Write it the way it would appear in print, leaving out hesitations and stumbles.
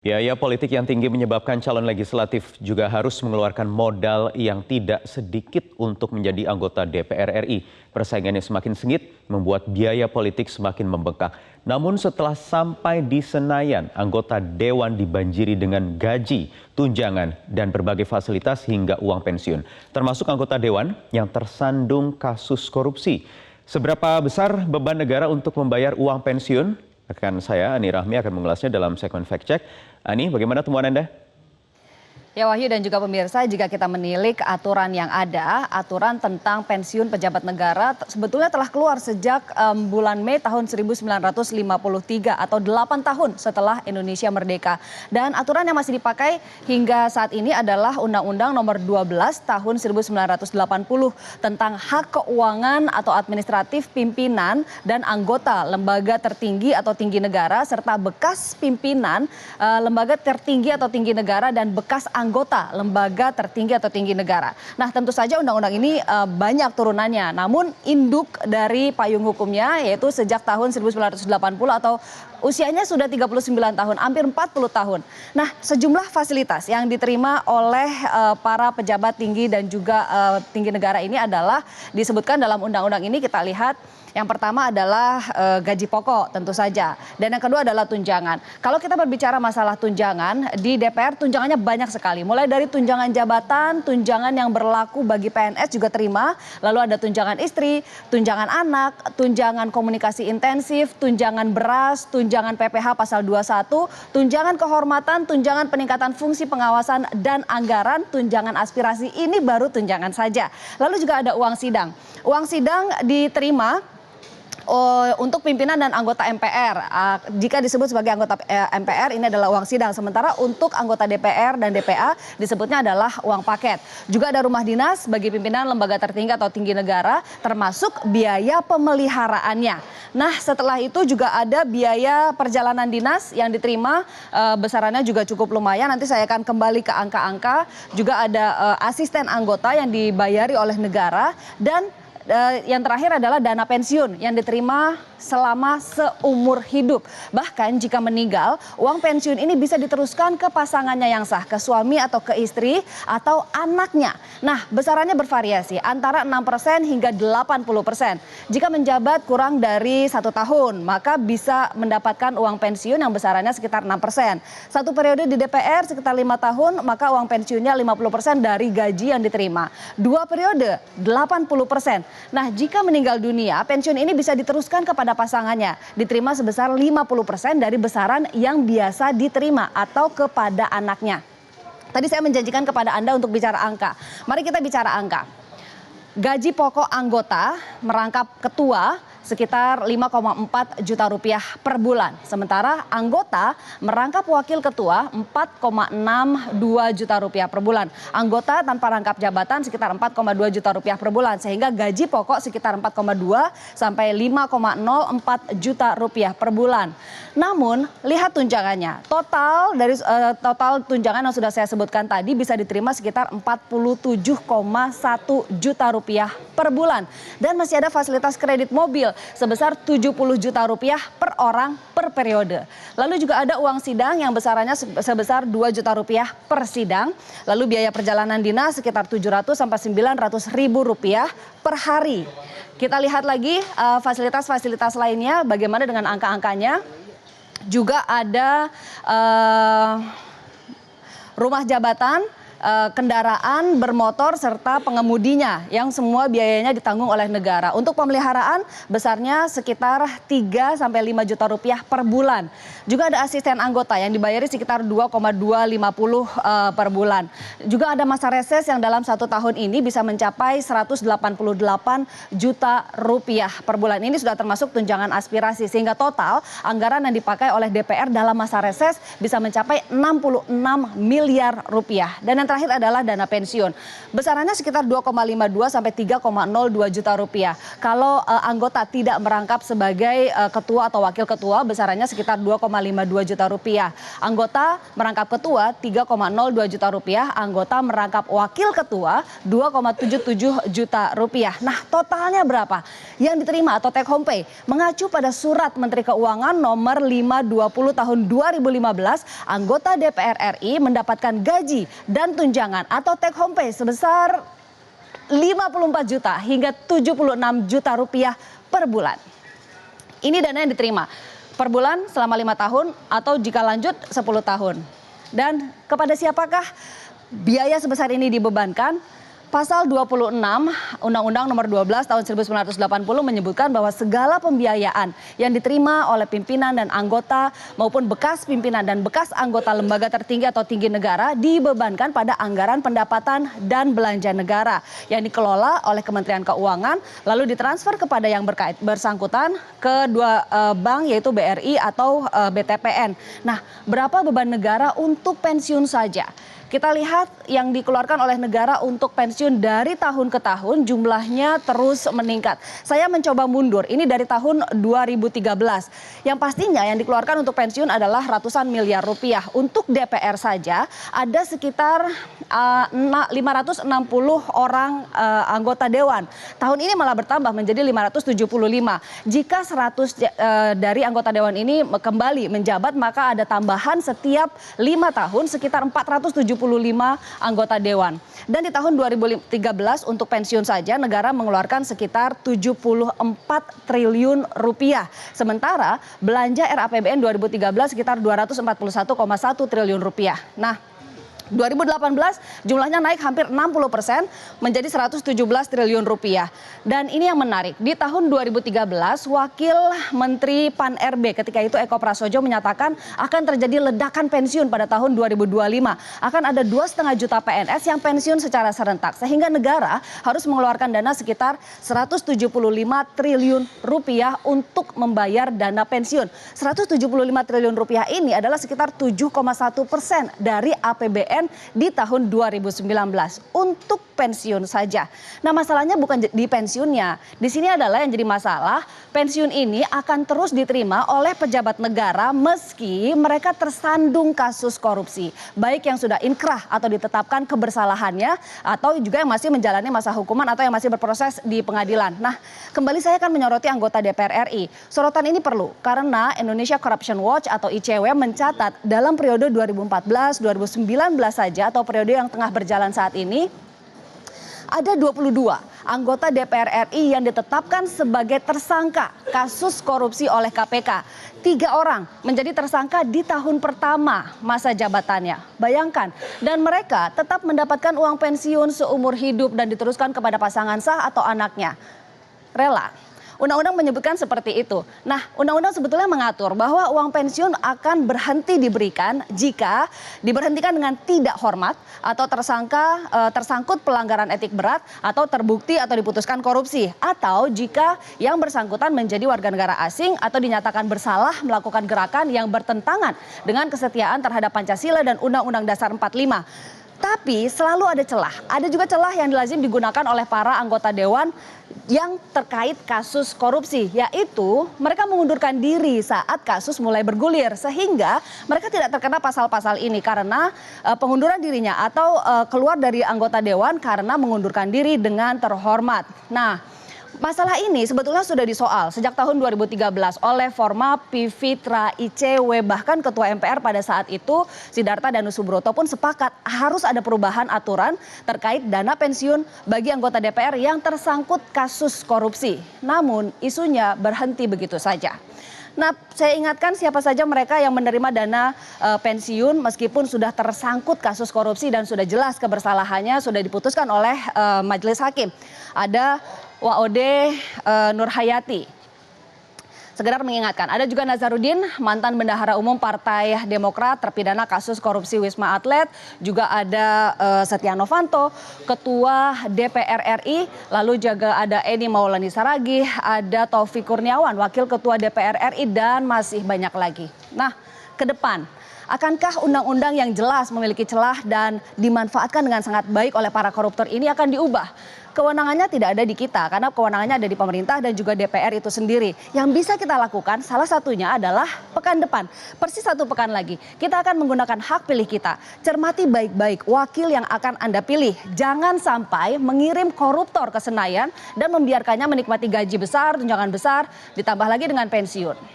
Biaya politik yang tinggi menyebabkan calon legislatif juga harus mengeluarkan modal yang tidak sedikit untuk menjadi anggota DPR RI. Persaingan yang semakin sengit membuat biaya politik semakin membengkak. Namun setelah sampai di Senayan, anggota Dewan dibanjiri dengan gaji, tunjangan, dan berbagai fasilitas hingga uang pensiun. Termasuk anggota Dewan yang tersandung kasus korupsi. Seberapa besar beban negara untuk membayar uang pensiun? Rekan saya, Ani Rahmi, akan mengulasnya dalam segmen Fact Check. Ani, bagaimana temuan Anda? Ya Wahyu dan juga pemirsa, jika kita menilik aturan yang ada, aturan tentang pensiun pejabat negara sebetulnya telah keluar sejak bulan Mei tahun 1953 atau 8 tahun setelah Indonesia merdeka. Dan aturan yang masih dipakai hingga saat ini adalah Undang-Undang Nomor 12 tahun 1980 tentang hak keuangan atau administratif pimpinan dan anggota lembaga tertinggi atau tinggi negara serta bekas pimpinan lembaga tertinggi atau tinggi negara dan bekas anggota lembaga tertinggi atau tinggi negara. Nah, tentu saja undang-undang ini banyak turunannya. Namun induk dari payung hukumnya yaitu sejak tahun 1980 atau usianya sudah 39 tahun, hampir 40 tahun. Nah, sejumlah fasilitas yang diterima oleh para pejabat tinggi dan juga tinggi negara ini adalah disebutkan dalam undang-undang ini. Kita lihat yang pertama adalah gaji pokok tentu saja. Dan yang kedua adalah tunjangan. Kalau kita berbicara masalah tunjangan, di DPR tunjangannya banyak sekali. Mulai dari tunjangan jabatan, tunjangan yang berlaku bagi PNS juga terima. Lalu ada tunjangan istri, tunjangan anak, tunjangan komunikasi intensif, tunjangan beras, tunjangan PPh pasal 21, tunjangan kehormatan, tunjangan peningkatan fungsi pengawasan dan anggaran, tunjangan aspirasi. Ini baru tunjangan saja. Lalu juga ada uang sidang. Uang sidang diterima untuk pimpinan dan anggota MPR. Jika disebut sebagai anggota MPR ini adalah uang sidang. Sementara untuk anggota DPR dan DPA disebutnya adalah uang paket. Juga ada rumah dinas bagi pimpinan lembaga tertinggi atau tinggi negara termasuk biaya pemeliharaannya. Nah, setelah itu juga ada biaya perjalanan dinas yang diterima besarannya juga cukup lumayan. Nanti saya akan kembali ke angka-angka. Juga ada asisten anggota yang dibayari oleh negara dan yang terakhir adalah dana pensiun yang diterima selama seumur hidup. Bahkan jika meninggal, uang pensiun ini bisa diteruskan ke pasangannya yang sah, ke suami atau ke istri atau anaknya. Nah, besarannya bervariasi antara 6% hingga 80%. Jika menjabat kurang dari 1 tahun, maka bisa mendapatkan uang pensiun yang besarannya sekitar 6%. Satu periode di DPR sekitar 5 tahun, maka uang pensiunnya 50% dari gaji yang diterima. 2 periode 80%. Nah, jika meninggal dunia, pensiun ini bisa diteruskan kepada pasangannya, diterima sebesar 50% dari besaran yang biasa diterima atau kepada anaknya. Tadi saya menjanjikan kepada Anda untuk bicara angka. Mari kita bicara angka. Gaji pokok anggota merangkap ketua sekitar 5,4 juta rupiah per bulan. Sementara anggota merangkap wakil ketua 4,62 juta rupiah per bulan. Anggota tanpa rangkap jabatan sekitar 4,2 juta rupiah per bulan. Sehingga gaji pokok sekitar 4,2 sampai 5,04 juta rupiah per bulan. Namun lihat tunjangannya. Total tunjangan yang sudah saya sebutkan tadi bisa diterima sekitar 47,1 juta rupiah per bulan. Dan masih ada fasilitas kredit mobil sebesar 70 juta rupiah per orang per periode. Lalu juga ada uang sidang yang besarannya sebesar 2 juta rupiah per sidang. Lalu biaya perjalanan dinas sekitar 700 sampai 900 ribu rupiah per hari. Kita lihat lagi fasilitas-fasilitas lainnya bagaimana dengan angka-angkanya. Juga ada rumah jabatan, kendaraan bermotor serta pengemudinya yang semua biayanya ditanggung oleh negara. Untuk pemeliharaan besarnya sekitar 3 sampai 5 juta rupiah per bulan. Juga ada asisten anggota yang dibayari sekitar 2,250 per bulan. Juga ada masa reses yang dalam 1 tahun ini bisa mencapai 188 juta rupiah per bulan. Ini sudah termasuk tunjangan aspirasi sehingga total anggaran yang dipakai oleh DPR dalam masa reses bisa mencapai 66 miliar rupiah. Dan yang terakhir adalah dana pensiun. Besarannya sekitar 2,52 sampai 3,02 juta rupiah. Kalau anggota tidak merangkap sebagai ketua atau wakil ketua, besarannya sekitar 2,52 juta rupiah. Anggota merangkap ketua 3,02 juta rupiah, anggota merangkap wakil ketua 2,77 juta rupiah. Nah, totalnya berapa yang diterima atau take home pay? Mengacu pada surat Menteri Keuangan nomor 520 tahun 2015, anggota DPR RI mendapatkan gaji dan tunjangan atau take home pay sebesar 54 juta hingga 76 juta rupiah per bulan. Ini dana yang diterima per bulan selama 5 tahun atau jika lanjut 10 tahun. Dan kepada siapakah biaya sebesar ini dibebankan? Pasal 26 Undang-Undang Nomor 12 Tahun 1980 menyebutkan bahwa segala pembiayaan yang diterima oleh pimpinan dan anggota maupun bekas pimpinan dan bekas anggota lembaga tertinggi atau tinggi negara dibebankan pada anggaran pendapatan dan belanja negara yang dikelola oleh Kementerian Keuangan lalu ditransfer kepada yang bersangkutan ke dua bank yaitu BRI atau BTPN. Nah, berapa beban negara untuk pensiun saja? Kita lihat yang dikeluarkan oleh negara untuk pensiun dari tahun ke tahun jumlahnya terus meningkat. Saya mencoba mundur, ini dari tahun 2013. Yang pastinya yang dikeluarkan untuk pensiun adalah ratusan miliar rupiah. Untuk DPR saja ada sekitar 560 orang anggota dewan. Tahun ini malah bertambah menjadi 575. Jika 100 dari anggota dewan ini kembali menjabat maka ada tambahan setiap 5 tahun sekitar 475 anggota dewan. Dan di tahun 2013 untuk pensiun saja negara mengeluarkan sekitar 74 triliun rupiah. Sementara belanja RAPBN 2013 sekitar 241,1 triliun rupiah. Nah, 2018 jumlahnya naik hampir 60% menjadi 117 triliun rupiah. Dan ini yang menarik, di tahun 2013 Wakil Menteri Pan-RB ketika itu Eko Prasojo menyatakan akan terjadi ledakan pensiun pada tahun 2025. Akan ada 2,5 juta PNS yang pensiun secara serentak sehingga negara harus mengeluarkan dana sekitar 175 triliun rupiah untuk membayar dana pensiun. 175 triliun rupiah ini adalah sekitar 7,1% dari APBN di tahun 2019 untuk pensiun saja. Nah, masalahnya bukan di pensiunnya. Di sini adalah yang jadi masalah, pensiun ini akan terus diterima oleh pejabat negara meski mereka tersandung kasus korupsi. Baik yang sudah inkrah atau ditetapkan kebersalahannya atau juga yang masih menjalani masa hukuman atau yang masih berproses di pengadilan. Nah, kembali saya akan menyoroti anggota DPR RI. Sorotan ini perlu karena Indonesia Corruption Watch atau ICW mencatat dalam periode 2014-2019 saja atau periode yang tengah berjalan saat ini ada 22 anggota DPR RI yang ditetapkan sebagai tersangka kasus korupsi oleh KPK. 3 orang menjadi tersangka di tahun pertama masa jabatannya. Bayangkan, dan mereka tetap mendapatkan uang pensiun seumur hidup dan diteruskan kepada pasangan sah atau anaknya. Rela. Undang-undang menyebutkan seperti itu. Nah, undang-undang sebetulnya mengatur bahwa uang pensiun akan berhenti diberikan jika diberhentikan dengan tidak hormat atau tersangkut pelanggaran etik berat atau terbukti atau diputuskan korupsi atau jika yang bersangkutan menjadi warga negara asing atau dinyatakan bersalah melakukan gerakan yang bertentangan dengan kesetiaan terhadap Pancasila dan Undang-Undang Dasar 45. Tapi selalu ada celah. Ada juga celah yang lazim digunakan oleh para anggota dewan yang terkait kasus korupsi. Yaitu mereka mengundurkan diri saat kasus mulai bergulir. Sehingga mereka tidak terkena pasal-pasal ini karena pengunduran dirinya atau keluar dari anggota dewan karena mengundurkan diri dengan terhormat. Nah, masalah ini sebetulnya sudah disoal sejak tahun 2013 oleh Forma Pivitra ICW. Bahkan Ketua MPR pada saat itu Sidarta Danusubroto pun sepakat harus ada perubahan aturan terkait dana pensiun bagi anggota DPR yang tersangkut kasus korupsi. Namun isunya berhenti begitu saja. Nah, saya ingatkan siapa saja mereka yang menerima dana pensiun meskipun sudah tersangkut kasus korupsi dan sudah jelas kebersalahannya sudah diputuskan oleh majelis hakim. Ada Waode Nur Hayati. Sekedar mengingatkan, ada juga Nazarudin, mantan bendahara umum Partai Demokrat, terpidana kasus korupsi Wisma Atlet. Juga ada Setia Novanto, Ketua DPR RI. Lalu juga ada Eni Maulani Saragih, ada Taufik Kurniawan, Wakil Ketua DPR RI, dan masih banyak lagi. Nah, ke depan? Akankah undang-undang yang jelas memiliki celah dan dimanfaatkan dengan sangat baik oleh para koruptor ini akan diubah? Kewenangannya tidak ada di kita karena kewenangannya ada di pemerintah dan juga DPR itu sendiri. Yang bisa kita lakukan salah satunya adalah pekan depan. Persis 1 pekan lagi kita akan menggunakan hak pilih kita. Cermati baik-baik wakil yang akan Anda pilih. Jangan sampai mengirim koruptor ke Senayan dan membiarkannya menikmati gaji besar, tunjangan besar, ditambah lagi dengan pensiun.